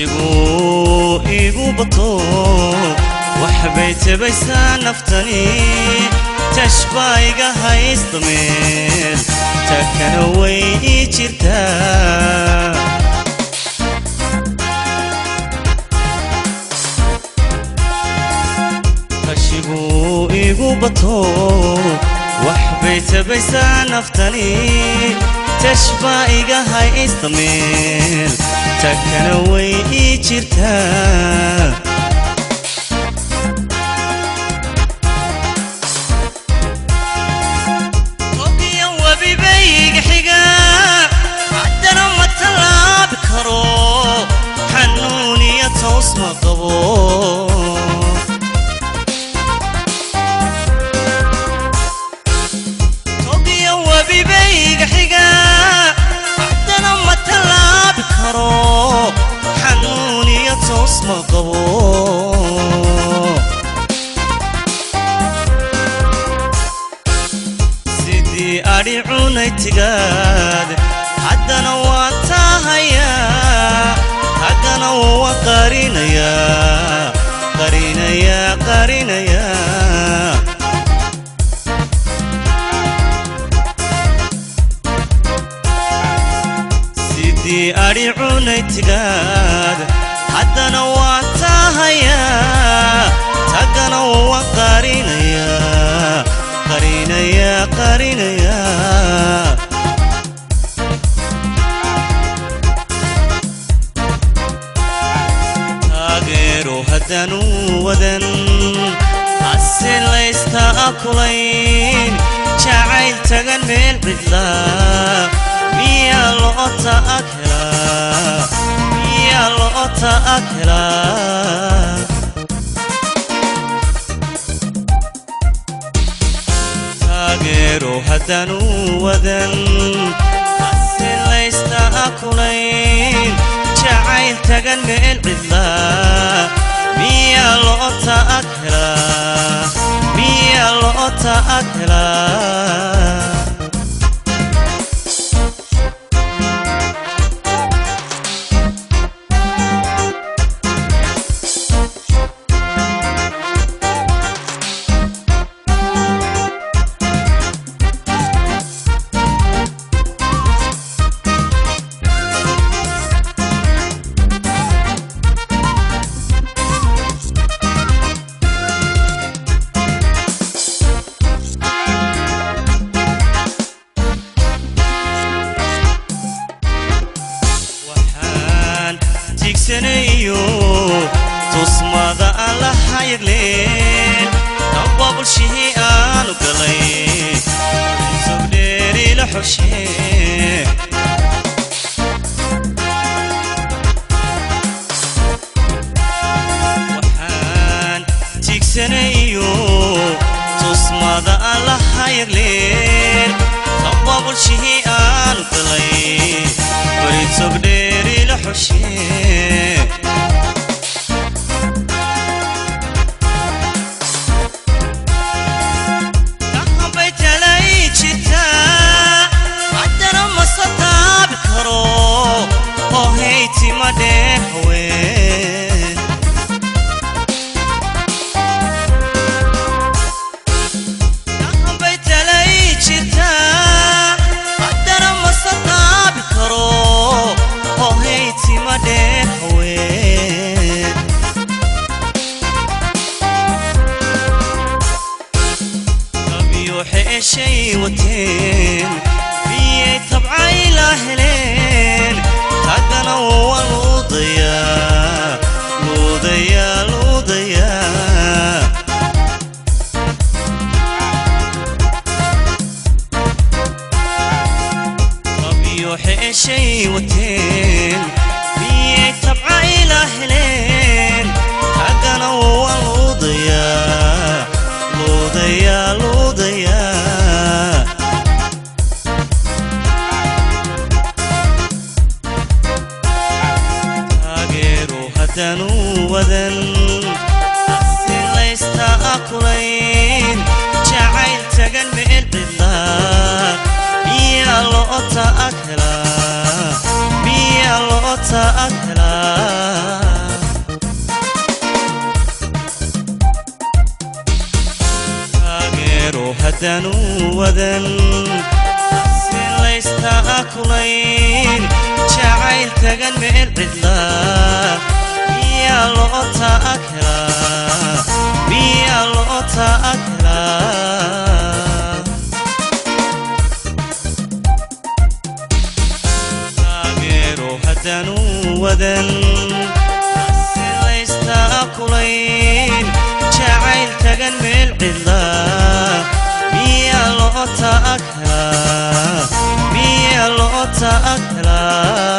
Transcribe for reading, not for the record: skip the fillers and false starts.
tashigu igu bato waxbay tabaysaa naftani tashbayga haysta meel takana way ii jirtaa tashigu igu bato waxbay tabaysaa naftani tashbayga haysta meel takana way ii jirtaa sidii adhi cunay tigaad haddana waan tahayaa haddana waan qarinayaa sidii adhi cunay tigaad haddana waan tahayaa haddana waan qarinayaa taageero haddanu wadan hase laysta akulayn jacayl tagan meel cidlaa miyaa loo ta'akelaa taageero haddanu wadan hase laysta akulayn jacayl tagan meel cidlaa miyaa loo ta'akelaa tusmada aan la hayleen dababul shii aanu galay sobdheeri la xoshee waxaan tiigsanayo tusmada aan la hayleen dababul shii aanu galay sobdheeri la xoshee شيء وتين بيه طبعي لاهلين تاقنا والوضيا لوضيا طبيو شيء وتين بيه طبعي لاهلين تاقنا والوضيا haddanu wadan hase laysta akulayn jacayl tagan meel cidlaa miyaa loo ta'akelaa هدانو ودن أكلين جعيل تغن ميل عدلا ميا لوتا أكلا ميا لوتا أكلا تاغيرو هدانو ودن ليستا أكلين جعيل تغن ميل عدلا ميا لوتا أكلا ميا لوتا أكلا